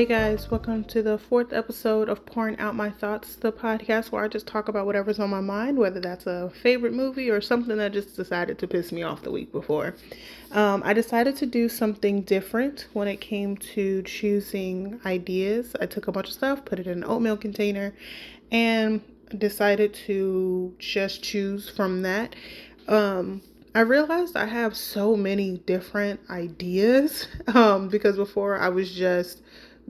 Hey guys, welcome to the fourth episode of Pouring Out My Thoughts, the podcast where I just talk about whatever's on my mind, whether that's a favorite movie or something that just decided to piss me off the week before. I decided to do something different when it came to choosing ideas. I took a bunch of stuff, put it in an oatmeal container, and decided to just choose from that. I realized I have so many different ideas because before I was just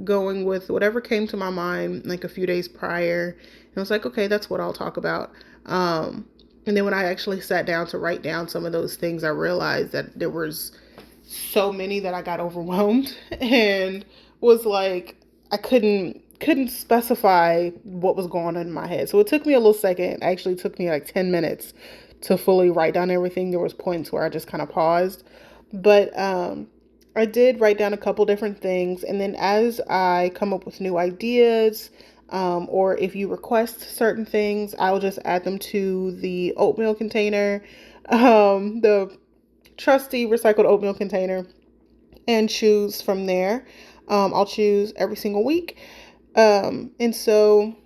going with whatever came to my mind like a few days prior. And I was like, okay, that's what I'll talk about. And then when I actually sat down to write down some of those things, I realized that there was so many that I got overwhelmed and was like, I couldn't specify what was going on in my head. So it took me a little second. It actually took me like 10 minutes to fully write down everything. There was points where I just kind of paused. But I did write down a couple different things. And then as I come up with new ideas, or if you request certain things, I'll just add them to the oatmeal container, the trusty recycled oatmeal container, and choose from there. I'll choose every single week. And so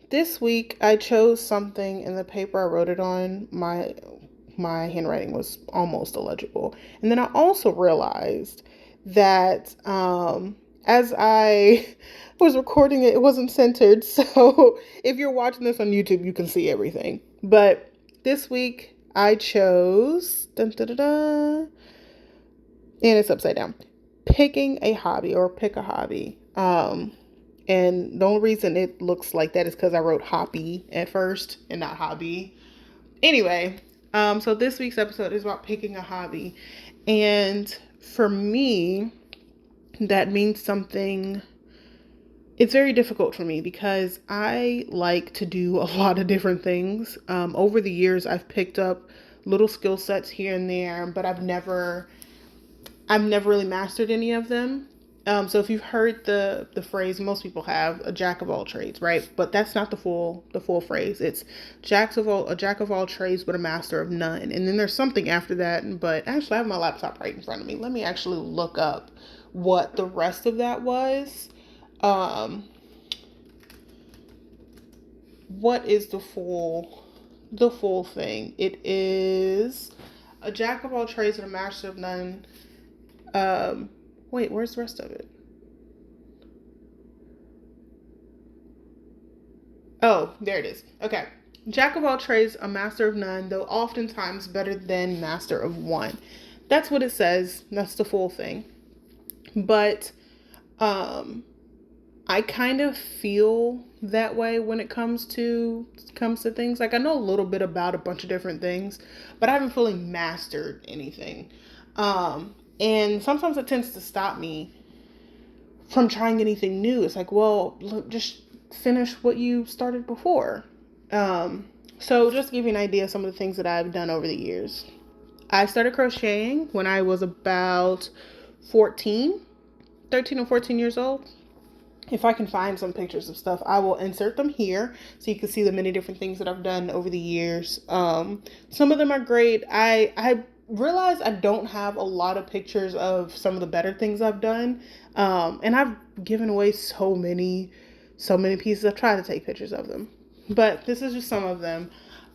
this week I chose something in the paper I wrote it on. My handwriting was almost illegible. And then I also realized that as I was recording it, it wasn't centered. So if you're watching this on YouTube, you can see everything. But this week I chose, dun, dun, dun, dun, and it's upside down, picking a hobby or pick a hobby. And the only reason it looks like that is because I wrote hobby at first and not hobby. Anyway, so this week's episode is about picking a hobby. And for me, that means something. It's very difficult for me because I like to do a lot of different things. Over the years, I've picked up little skill sets here and there, but I've never really mastered any of them. So if you've heard the phrase, most people have, a jack of all trades, right? But that's not the full phrase. It's a jack of all trades, but a master of none. And then there's something after that. But actually, I have my laptop right in front of me. Let me actually look up what the rest of that was. What is the full thing? It is a jack of all trades and a master of none. Wait, where's the rest of it? Oh, there it is. Okay. Jack of all trades, a master of none, though oftentimes better than master of one. That's what it says. That's the full thing. But I kind of feel that way when it comes to things. Like I know a little bit about a bunch of different things, but I haven't fully mastered anything. And sometimes it tends to stop me from trying anything new. It's like, well, look, just finish what you started before. So just to give you an idea of some of the things that I've done over the years. I started crocheting when I was about 13 or 14 years old. If I can find some pictures of stuff, I will insert them here so you can see the many different things that I've done over the years. Some of them are great. I realize I don't have a lot of pictures of some of the better things I've done. And I've given away so many pieces. I've tried to take pictures of them, but this is just some of them.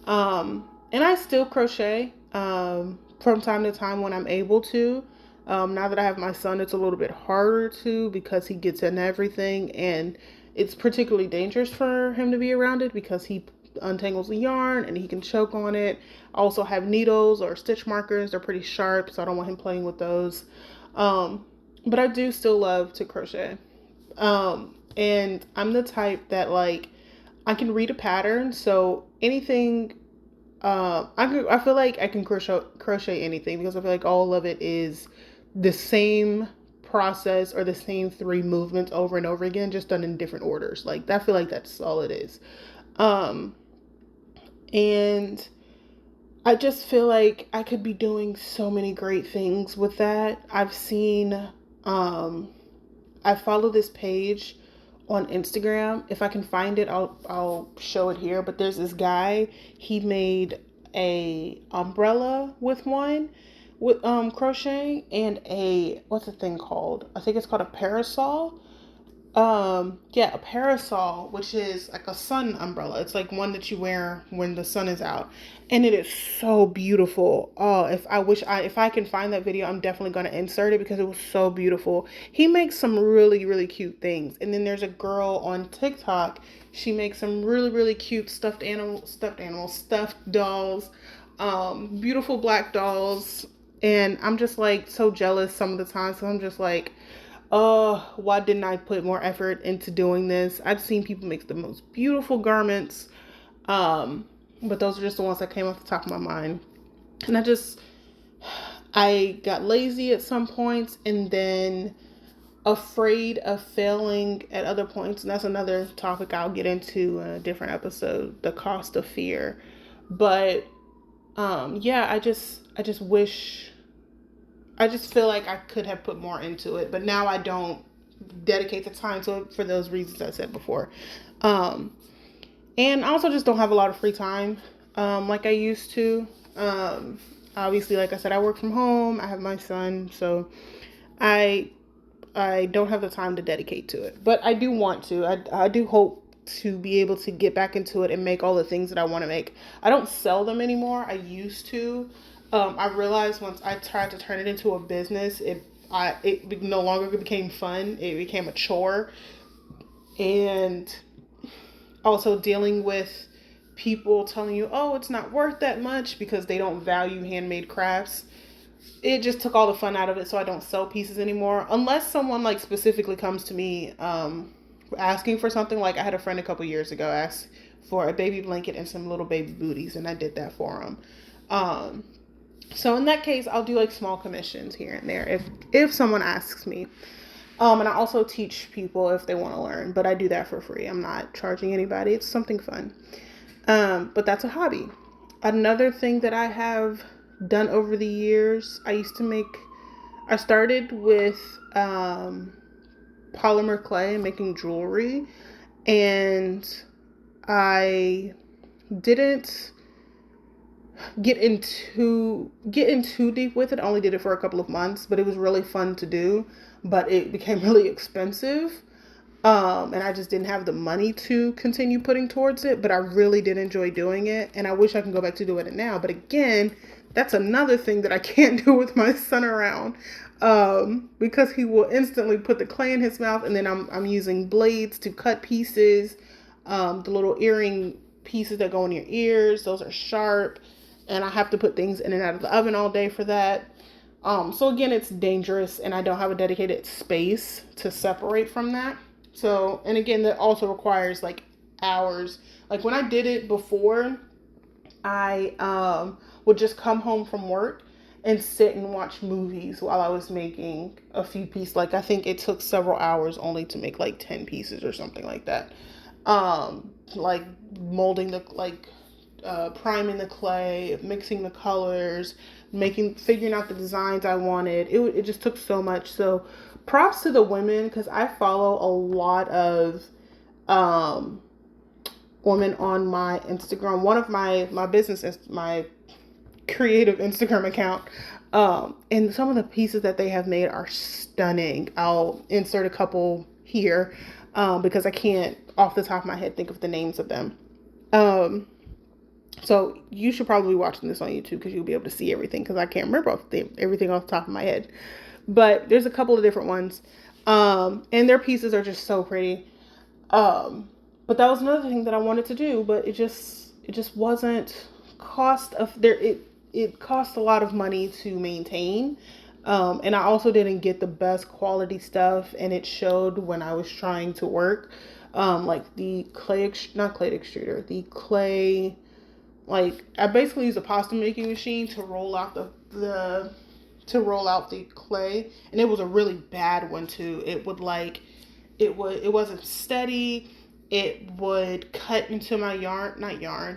And I still crochet from time to time when I'm able to. Now that I have my son, it's a little bit harder to because he gets in everything, and it's particularly dangerous for him to be around it because he untangles the yarn and he can choke on it. I also have needles or stitch markers. They're pretty sharp, so I don't want him playing with those. But I do still love to crochet. And I'm the type that like I can read a pattern, so anything. I feel like I can crochet anything because I feel like all of it is the same process or the same three movements over and over again, just done in different orders. Like I feel like that's all it is. And I just feel like I could be doing so many great things with that. I follow this page on Instagram. If I can find it, I'll show it here. But there's this guy. He made a umbrella with crocheting and what's the thing called? I think it's called a parasol. Yeah, a parasol, which is like a sun umbrella. It's like one that you wear when the sun is out. And it is so beautiful. Oh, if I can find that video, I'm definitely gonna insert it because it was so beautiful. He makes some really, really cute things. And then there's a girl on TikTok. She makes some really, really cute stuffed dolls, beautiful black dolls. And I'm just like so jealous some of the time. So I'm just like, oh, why didn't I put more effort into doing this? I've seen people make the most beautiful garments, um, but those are just the ones that came off the top of my mind. And I got lazy at some points, and then afraid of failing at other points. And that's another topic I'll get into in a different episode, the cost of fear. But yeah, I just wish I just feel like I could have put more into it, but now I don't dedicate the time to it for those reasons I said before. Um, and I also just don't have a lot of free time like I used to. Obviously, like I said, I work from home. I have my son, so I I don't have the time to dedicate to it. But I do want to. I do hope to be able to get back into it and make all the things that I want to make. I don't sell them anymore. I used to. I realized once I tried to turn it into a business, it no longer became fun. It became a chore, and also dealing with people telling you, "Oh, it's not worth that much," because they don't value handmade crafts. It just took all the fun out of it, so I don't sell pieces anymore unless someone like specifically comes to me asking for something. Like I had a friend a couple years ago ask for a baby blanket and some little baby booties, and I did that for him. um, so in that case, I'll do like small commissions here and there if someone asks me. And I also teach people if they want to learn, but I do that for free. I'm not charging anybody. It's something fun. But that's a hobby. Another thing that I have done over the years, I started with polymer clay and making jewelry, and I didn't get in too deep with it. I only did it for a couple of months, but it was really fun to do. But it became really expensive, and I just didn't have the money to continue putting towards it. But I really did enjoy doing it, and I wish I can go back to doing it now. But again, that's another thing that I can't do with my son around, because he will instantly put the clay in his mouth, and then I'm using blades to cut pieces, the little earring pieces that go in your ears. Those are sharp, and I have to put things in and out of the oven all day for that. So again, it's dangerous, and I don't have a dedicated space to separate from that. So, and again, that also requires like hours. Like when I did it before, I would just come home from work and sit and watch movies while I was making a few pieces. Like I think it took several hours only to make like 10 pieces or something like that. Like molding the priming the clay, mixing the colors, figuring out the designs I wanted. It just took so much. So props to the women, because I follow a lot of um, women on my Instagram. One of my business is my creative Instagram account. And some of the pieces that they have made are stunning. I'll insert a couple here, because I can't off the top of my head think of the names of them. Um, so you should probably be watching this on YouTube because you'll be able to see everything, because I can't remember everything off the top of my head. But there's a couple of different ones. And their pieces are just so pretty. But that was another thing that I wanted to do, but it just wasn't cost of there it cost a lot of money to maintain. And I also didn't get the best quality stuff, and it showed when I was trying to work. Like the not clay extruder, the clay, like I basically use a pasta making machine to roll out the clay, and it was a really bad one too. It wasn't steady. It would cut into my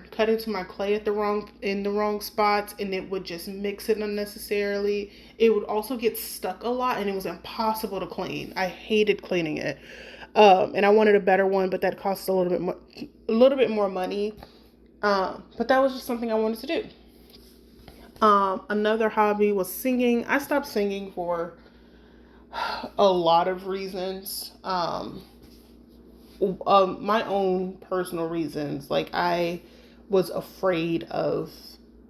cut into my clay in the wrong spots, and it would just mix it unnecessarily. It would also get stuck a lot, and it was impossible to clean. I hated cleaning it. And I wanted a better one, but that cost a little bit more money. But that was just something I wanted to do. Another hobby was singing. I stopped singing for a lot of reasons. my own personal reasons. Like, I was afraid of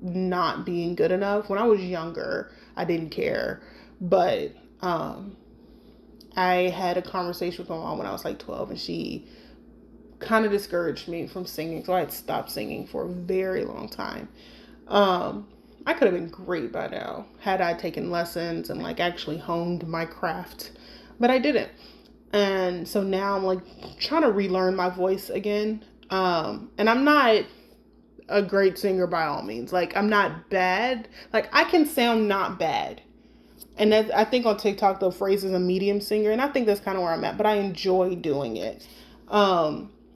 not being good enough. When I was younger, I didn't care. But I had a conversation with my mom when I was like 12, and she kind of discouraged me from singing. So I had stopped singing for a very long time. Um, I could have been great by now had I taken lessons and like actually honed my craft, but I didn't. And so now I'm like trying to relearn my voice again. And I'm not a great singer by all means. Like, I'm not bad. Like, I can sound not bad. And that, I think on TikTok the phrase is a medium singer, and I think that's kind of where I'm at. But I enjoy doing it.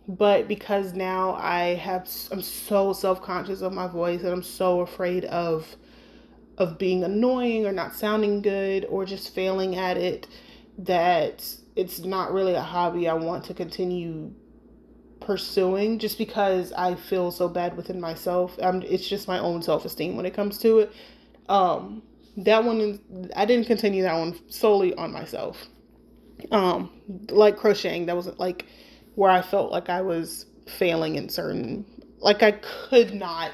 But because now I'm so self conscious of my voice, and I'm so afraid of being annoying or not sounding good or just failing at it, that it's not really a hobby I want to continue pursuing, just because I feel so bad within myself. It's just my own self esteem when it comes to it. Um, that one, I didn't continue that one solely on myself. Um, like crocheting, that was like where I felt like I was failing in certain, like I could not,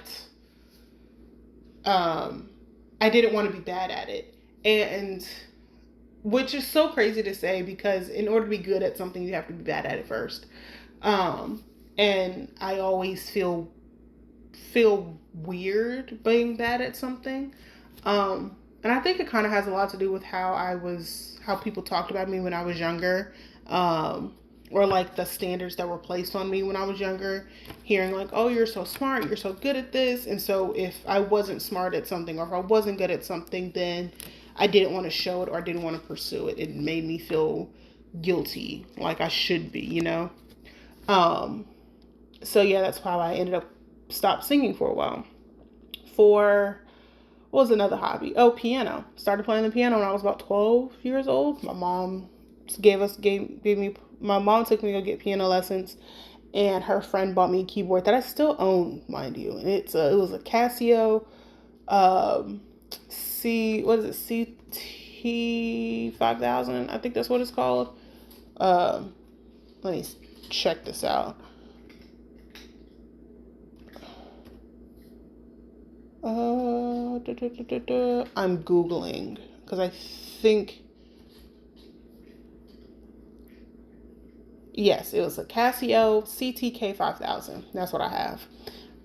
um, I didn't want to be bad at it. And which is so crazy to say, because in order to be good at something, you have to be bad at it first. Um, and I always feel weird being bad at something. And I think it kind of has a lot to do with how people talked about me when I was younger. Or like the standards that were placed on me when I was younger, hearing like, oh, you're so smart, you're so good at this. And so if I wasn't smart at something, or if I wasn't good at something, then I didn't want to show it, or I didn't want to pursue it. It made me feel guilty, like I should be, you know? Um, so yeah, that's how I ended up stopped singing for a while. For what was another hobby? Oh, piano. Started playing the piano when I was about 12 years old. My mom gave me my mom took me to go get piano lessons, and her friend bought me a keyboard that I still own, mind you. And it was a Casio um what is it, CT 5000, I think that's what it's called. Um Let me check this out. I'm Googling because I think, yes, it was a Casio CTK 5000. That's what I have.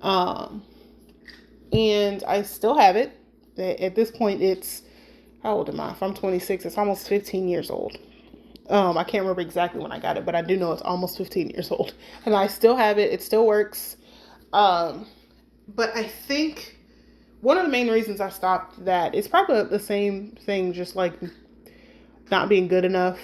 Um, and I still have it. At this point, it's, how old am I? If I'm 26, it's almost 15 years old. I can't remember exactly when I got it, but I do know it's almost 15 years old. And I still have it. It still works. Um, but I think one of the main reasons I stopped that is probably the same thing, just like not being good enough.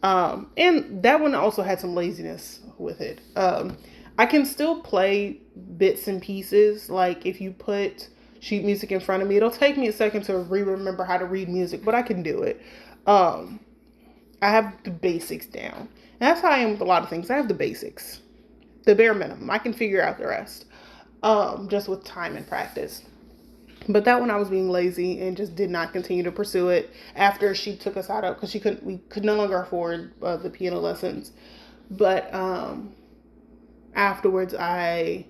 And that one also had some laziness with it. I can still play bits and pieces. Like, if you put sheet music in front of me, it'll take me a second to remember how to read music, but I can do it. Um, I have the basics down. And that's how I am with a lot of things. I have the basics, the bare minimum. I can figure out the rest, just with time and practice. But that one I was being lazy and just did not continue to pursue it after she took us out of, because we could no longer afford the piano lessons. But afterwards, I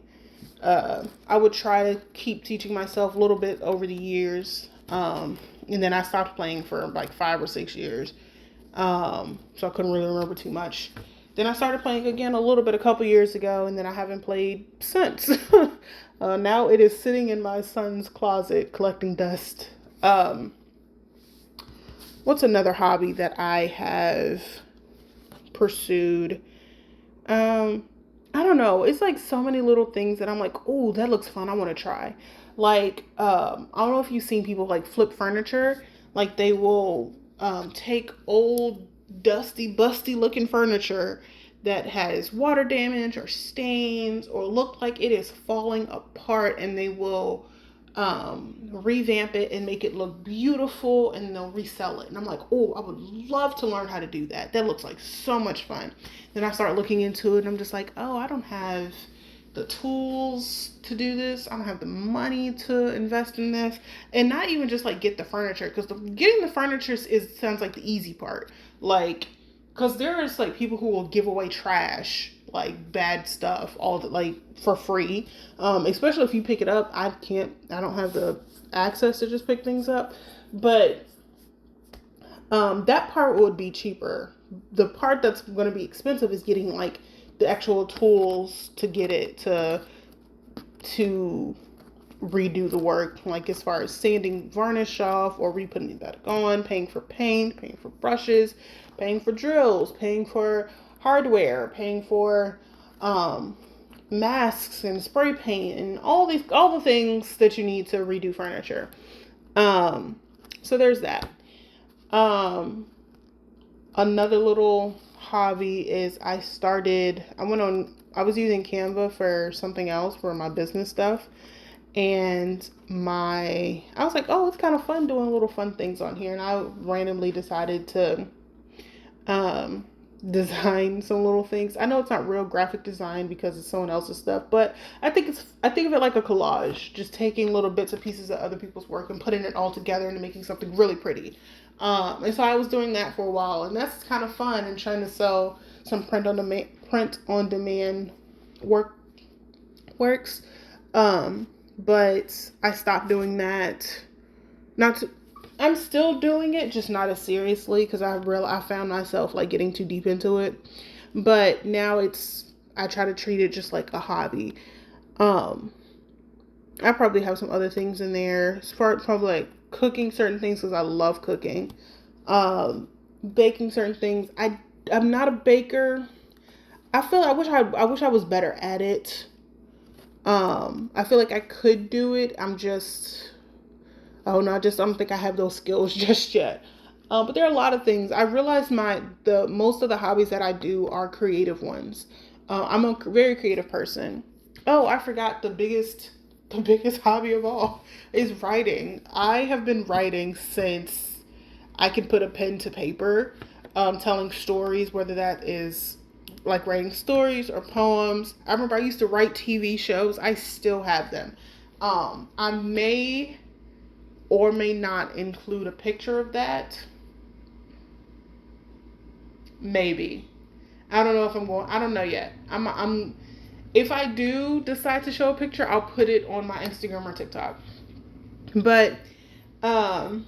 would try to keep teaching myself a little bit over the years, and then I stopped playing for like 5 or 6 years, so I couldn't really remember too much. Then I started playing again a little bit a couple years ago, and then I haven't played since. Now it is sitting in my son's closet collecting dust. Um, what's another hobby that I have pursued? Um, I don't know. It's like so many little things that I'm like, oh, that looks fun. I want to try. Like, I don't know if you've seen people like flip furniture. Like, they will take old, dusty, busty looking furniture that has water damage or stains or look like it is falling apart, and they will revamp it and make it look beautiful, and they'll resell it. And I'm like, oh, I would love to learn how to do that. That looks like so much fun. Then I start looking into it, and I'm just like, oh, I don't have the tools to do this. I don't have the money to invest in this. And not even just like get the furniture, because getting the furniture sounds like the easy part. Like, because there is like people who will give away trash, like bad stuff, all the, like for free. Especially if you pick it up. I don't have the access to just pick things up, but that part would be cheaper. The part that's going to be expensive is getting like the actual tools to get it to redo the work, like as far as sanding varnish off or re-putting it back on, paying for paint, paying for brushes, paying for drills, paying for hardware, paying for masks and spray paint and all the things that you need to redo furniture. So there's that. Another little hobby is I was using Canva for something else for my business stuff. And I was like, oh, it's kind of fun doing little fun things on here. And I randomly decided to design some little things. I know it's not real graphic design because it's someone else's stuff, but I think of it like a collage, just taking little bits and pieces of other people's work and putting it all together and making something really pretty. And so I was doing that for a while, and that's kind of fun, and trying to sell some print on demand works. But I stopped doing that. I'm still doing it, just not as seriously, because I found myself like getting too deep into it. But now I try to treat it just like a hobby. I probably have some other things in there. Probably like cooking certain things because I love cooking. Baking certain things. I'm not a baker. I wish I was better at it. I feel like I could do it. I don't think I have those skills just yet. But there are a lot of things. I realized most of the hobbies that I do are creative ones. I'm a very creative person. Oh, I forgot the biggest hobby of all is writing. I have been writing since I could put a pen to paper, telling stories, whether that is like writing stories or poems. I remember I used to write TV shows. I still have them. I may or may not include a picture of that. Maybe. I don't know if I'm going. I don't know yet. If I do decide to show a picture, I'll put it on my Instagram or TikTok. But I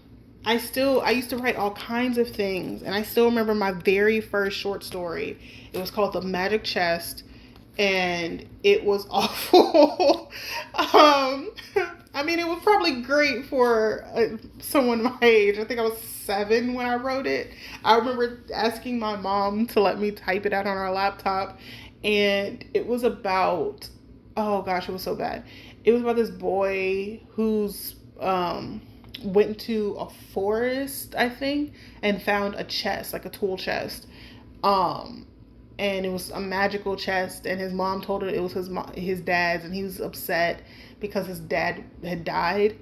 used to write all kinds of things, and I still remember my very first short story. It was called The Magic Chest, and it was awful. I mean, it was probably great for someone my age. I think I was 7 when I wrote it. I remember asking my mom to let me type it out on our laptop, and it was about, oh gosh, it was so bad. It was about this boy who's went to a forest, I think, and found a chest, like a tool chest. And it was a magical chest, and his mom told her it was his dad's, and he was upset because his dad had died.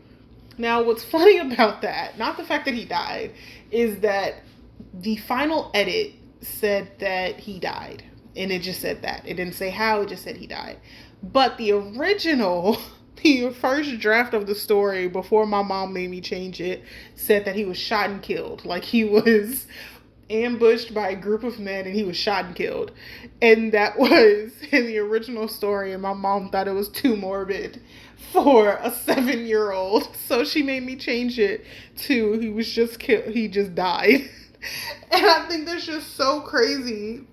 Now, what's funny about that, not the fact that he died, is that the final edit said that he died. And it just said that. It didn't say how, it just said he died. But the first draft of the story, before my mom made me change it, said that he was shot and killed. Like, he was ambushed by a group of men and he was shot and killed. And that was in the original story, and my mom thought it was too morbid for a 7-year-old. So she made me change it to he was just killed, he just died. And I think that's just so crazy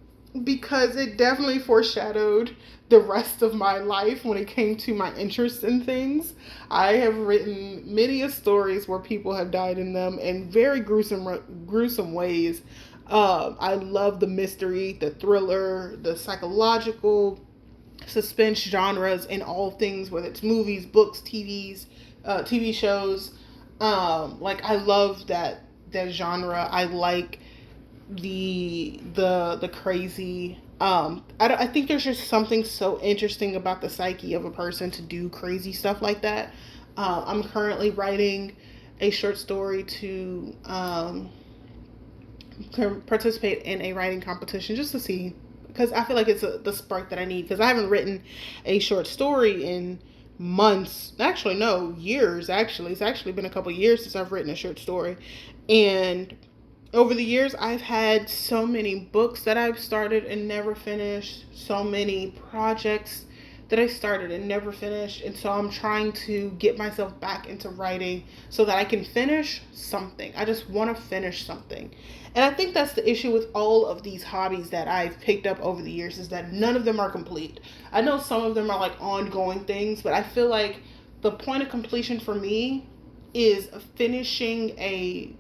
because it definitely foreshadowed the rest of my life when it came to my interest in things. I have written many stories where people have died in them in very gruesome ways. I love the mystery, the thriller, the psychological suspense genres in all things, whether it's movies, books, TV shows. Like, I love that genre. I like the crazy. I think there's just something so interesting about the psyche of a person to do crazy stuff like that. I'm currently writing a short story to participate in a writing competition just to see, because I feel like it's the spark that I need, because I haven't written a short story in months. Actually, no, years. Actually, it's actually been a couple years since I've written a short story, and over the years, I've had so many books that I've started and never finished, so many projects that I started and never finished. And so I'm trying to get myself back into writing so that I can finish something. I just want to finish something. And I think that's the issue with all of these hobbies that I've picked up over the years, is that none of them are complete. I know some of them are like ongoing things, but I feel like the point of completion for me is finishing a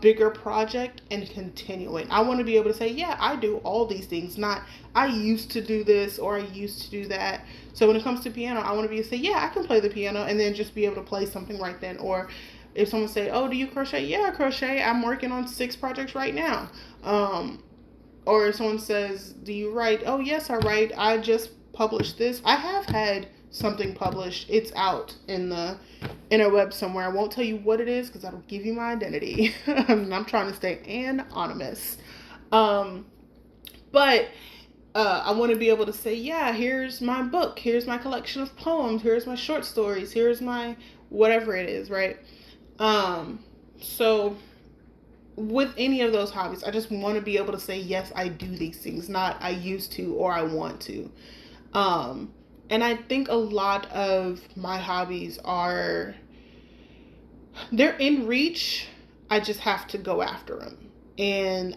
bigger project and continuing. I want to be able to say, yeah, I do all these things, not I used to do this or I used to do that. So when it comes to piano, I want to be able to say, yeah, I can play the piano, and then just be able to play something right then. Or if someone say, oh, do you crochet? Yeah, I crochet. I'm working on 6 projects right now. Or if someone says, do you write? Oh, yes, I write. I just published this. I have had something published. It's out in the interweb somewhere. I won't tell you what it is because that'll give you my identity. I'm trying to stay anonymous. But I want to be able to say, yeah, here's my book. Here's my collection of poems. Here's my short stories. Here's my whatever it is, right? So with any of those hobbies, I just want to be able to say, yes, I do these things, not I used to or I want to. And I think a lot of my hobbies they're in reach. I just have to go after them. And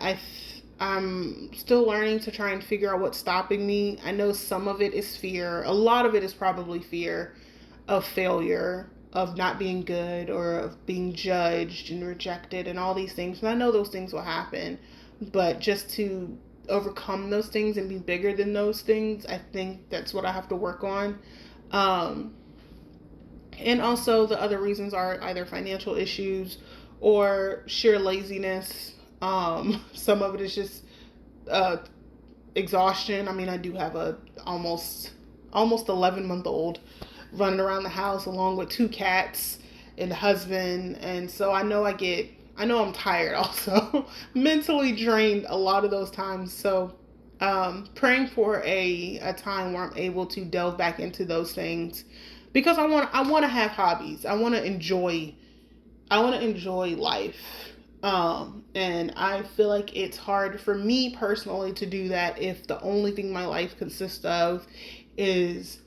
I'm still learning to try and figure out what's stopping me. I know some of it is fear. A lot of it is probably fear of failure, of not being good, or of being judged and rejected and all these things. And I know those things will happen, but just to overcome those things and be bigger than those things, I think that's what I have to work on. And also the other reasons are either financial issues or sheer laziness. Some of it is just exhaustion. I mean, I do have a almost 11-month-old running around the house along with 2 cats and a husband, and so I know I'm tired also. Mentally drained a lot of those times. So praying for a time where I'm able to delve back into those things, because I want to have hobbies. I want to enjoy life. And I feel like it's hard for me personally to do that if the only thing my life consists of is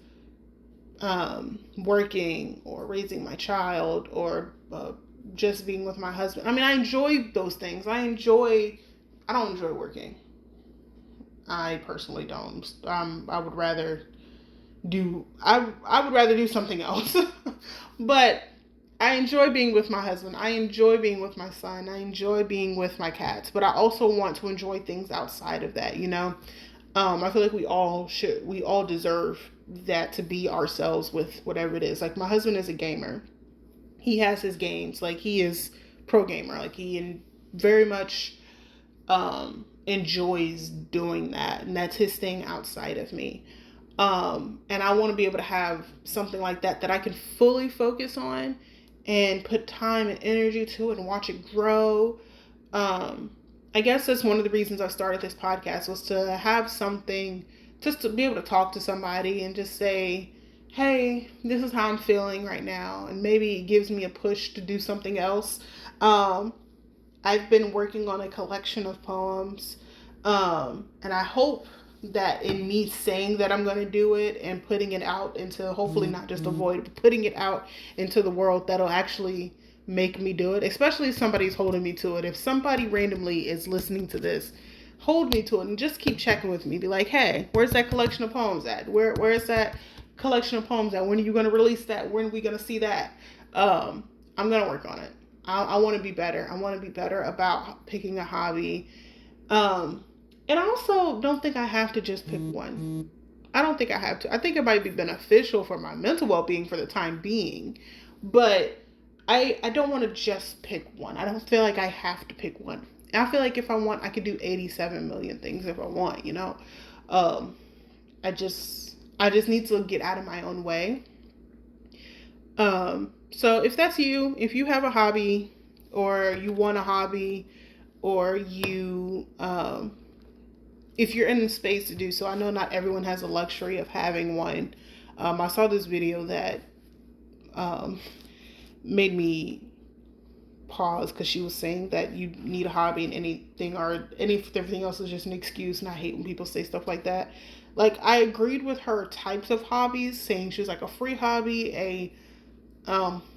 working or raising my child or just being with my husband. I mean, I enjoy those things. I don't enjoy working. I personally don't. I would rather do something else. But I enjoy being with my husband. I enjoy being with my son. I enjoy being with my cats. But I also want to enjoy things outside of that, you know? I feel like we all deserve that, to be ourselves with whatever it is. Like, my husband is a gamer. He has his games. Like, he is pro gamer. Like, he very much enjoys doing that. And that's his thing outside of me. And I want to be able to have something like that I can fully focus on and put time and energy to it and watch it grow. I guess that's one of the reasons I started this podcast, was to have something, just to be able to talk to somebody and just say, hey, this is how I'm feeling right now. And maybe it gives me a push to do something else. I've been working on a collection of poems. And I hope that in me saying that I'm going to do it and putting it out into, hopefully not just a void, but putting it out into the world, that'll actually make me do it, especially if somebody's holding me to it. If somebody randomly is listening to this, hold me to it and just keep checking with me. Be like, hey, where's that collection of poems at? Where is that collection of poems at? When are you going to release that? When are we going to see that? I'm going to work on it. I want to be better. I want to be better about picking a hobby. And I also don't think I have to just pick one. I don't think I have to. I think it might be beneficial for my mental well-being for the time being. But I don't want to just pick one. I don't feel like I have to pick one. I feel like if I want, I could do 87 million things if I want, you know. I just need to get out of my own way. So if that's you, if you have a hobby, or you want a hobby, or you if you're in the space to do so, I know not everyone has the luxury of having one. I saw this video that made me pause because she was saying that you need a hobby and everything else is just an excuse. And I hate when people say stuff like that. Like, I agreed with her types of hobbies, saying she was like a free hobby, a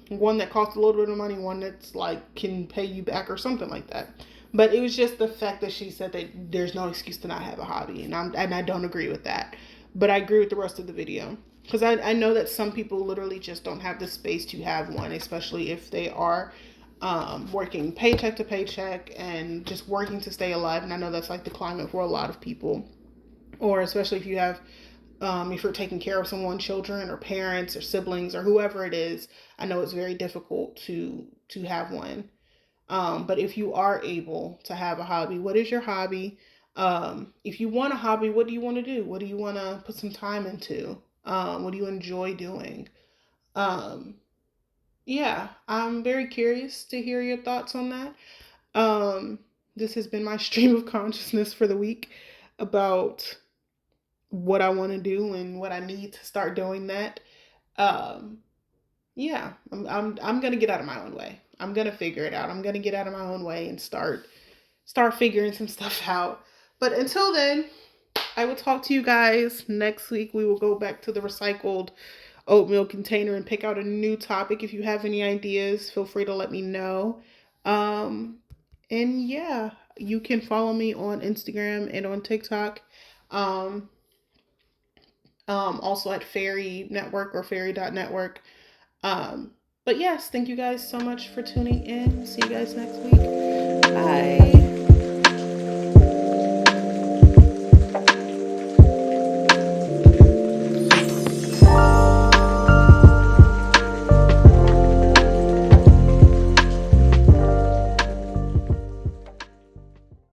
one that costs a little bit of money, one that's like can pay you back or something like that. But it was just the fact that she said that there's no excuse to not have a hobby, and I don't agree with that. But I agree with the rest of the video because I know that some people literally just don't have the space to have one, especially if they are working paycheck to paycheck and just working to stay alive. And I know that's like the climate for a lot of people, or especially if you have if you're taking care of someone, children or parents or siblings or whoever it is. I know it's very difficult to have one. But if you are able to have a hobby, what is your hobby? If you want a hobby, what do you want to do? What do you want to put some time into? What do you enjoy doing? Um, yeah, I'm very curious to hear your thoughts on that. Um, this has been my stream of consciousness for the week about what I want to do and what I need to start doing that. Um, yeah, I'm gonna get out of my own way. I'm gonna figure it out. I'm gonna get out of my own way and start figuring some stuff out. But until then, I will talk to you guys next week. We will go back to the recycled oatmeal container and pick out a new topic. If you have any ideas, feel free to let me know. Um, and yeah, you can follow me on Instagram and on TikTok. Um, also at Fairy Network or Fairy.network. Um, but yes, thank you guys so much for tuning in. See you guys next week. Bye.